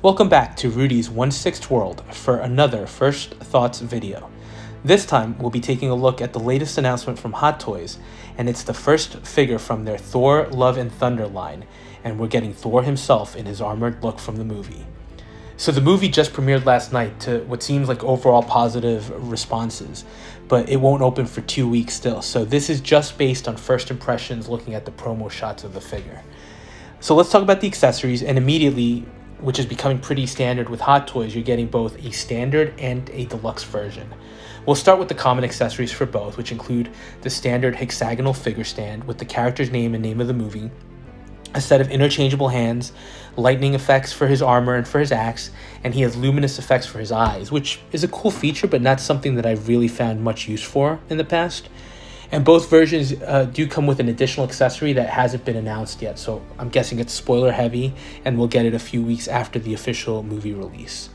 Welcome back to Rudy's 1/6 World for another First Thoughts video. This time, we'll be taking a look at the latest announcement from Hot Toys, and it's the first figure from their Thor Love and Thunder line, and we're getting Thor himself in his armored look from the movie. So the movie just premiered last night to what seems like overall positive responses, but it won't open for 2 weeks still, so this is just based on first impressions looking at the promo shots of the figure. So let's talk about the accessories, and immediately, which is becoming pretty standard with Hot Toys, you're getting both a standard and a deluxe version. We'll start with the common accessories for both, which include the standard hexagonal figure stand with the character's name and name of the movie, a set of interchangeable hands, lightning effects for his armor and for his axe, and he has luminous effects for his eyes, which is a cool feature, but not something that I've really found much use for in the past. And both versions do come with an additional accessory that hasn't been announced yet, so I'm guessing it's spoiler heavy, and we'll get it a few weeks after the official movie release.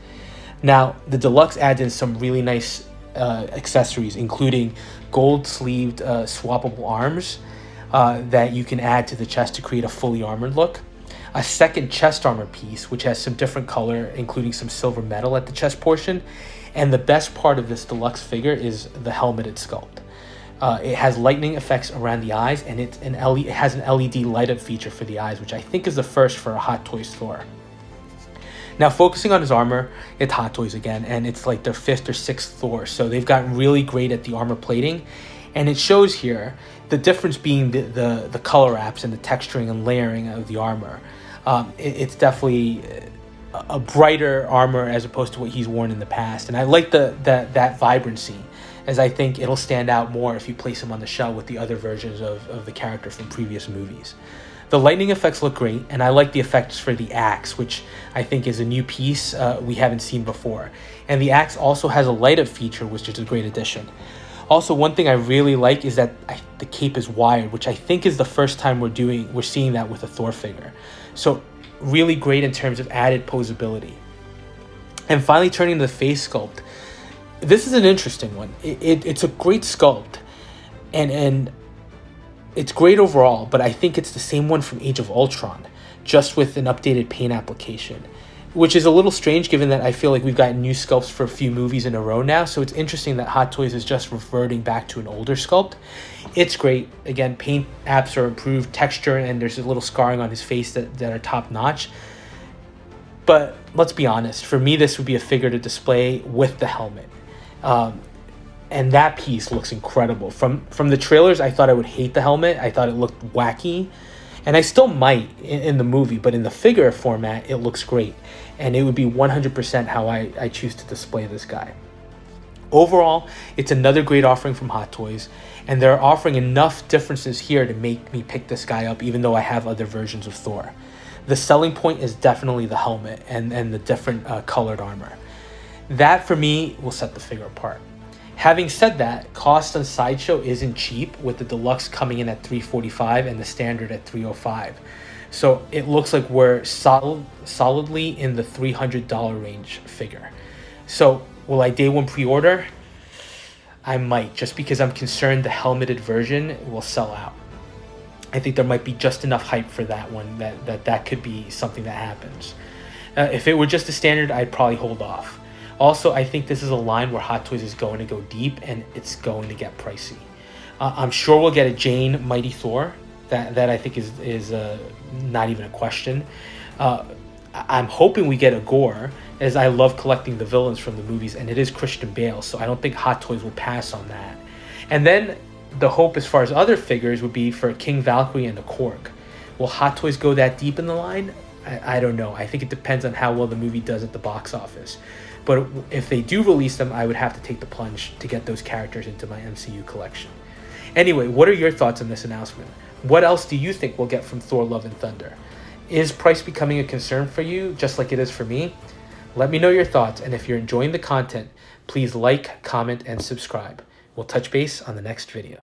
Now, the deluxe adds in some really nice accessories, including gold-sleeved swappable arms that you can add to the chest to create a fully armored look, a second chest armor piece, which has some different color, including some silver metal at the chest portion, and the best part of this deluxe figure is the helmeted sculpt. It has lightning effects around the eyes, and it has an LED light-up feature for the eyes, which I think is the first for a Hot Toys Thor. Now, focusing on his armor, it's Hot Toys again, and it's like their 5th or 6th Thor, so they've gotten really great at the armor plating, and it shows here, the difference being the color apps and the texturing and layering of the armor. It's definitely a brighter armor as opposed to what he's worn in the past, and I like that vibrancy, as I think it'll stand out more if you place him on the shelf with the other versions of the character from previous movies. The lightning effects look great, and I like the effects for the axe, which I think is a new piece we haven't seen before. And the axe also has a light-up feature, which is a great addition. Also, one thing I really like is that the cape is wired, which I think is the first time we're seeing that with a Thor figure. So really great in terms of added posability. And finally, turning to the face sculpt, this is an interesting one. It's a great sculpt, and it's great overall, but I think it's the same one from Age of Ultron, just with an updated paint application, which is a little strange given that I feel like we've gotten new sculpts for a few movies in a row now, so it's interesting that Hot Toys is just reverting back to an older sculpt. It's great. Again, paint apps are improved, texture, and there's a little scarring on his face that are top-notch. But let's be honest, for me this would be a figure to display with the helmet. And that piece looks incredible. From the trailers, I thought I would hate the helmet. I thought it looked wacky, and I still might in the movie, but in the figure format, it looks great. And it would be 100% how I choose to display this guy. Overall, it's another great offering from Hot Toys, and they're offering enough differences here to make me pick this guy up, even though I have other versions of Thor. The selling point is definitely the helmet and the different colored armor. That, for me, will set the figure apart. Having said that, cost on Sideshow isn't cheap, with the deluxe coming in at $345 and the standard at $305. So it looks like we're solidly in the $300 range figure. So will I day one pre-order? I might, just because I'm concerned the helmeted version will sell out. I think there might be just enough hype for that one that could be something that happens. If it were just a standard, I'd probably hold off. Also, I think this is a line where Hot Toys is going to go deep, and it's going to get pricey. I'm sure we'll get a Jane Mighty Thor. That I think is not even a question. I'm hoping we get a Gore, as I love collecting the villains from the movies, and it is Christian Bale, so I don't think Hot Toys will pass on that. And then the hope as far as other figures would be for King Valkyrie and a Korg. Will Hot Toys go that deep in the line? I don't know. I think it depends on how well the movie does at the box office. But if they do release them, I would have to take the plunge to get those characters into my MCU collection. Anyway, what are your thoughts on this announcement? What else do you think we'll get from Thor Love and Thunder? Is price becoming a concern for you, just like it is for me? Let me know your thoughts, and if you're enjoying the content, please like, comment, and subscribe. We'll touch base on the next video.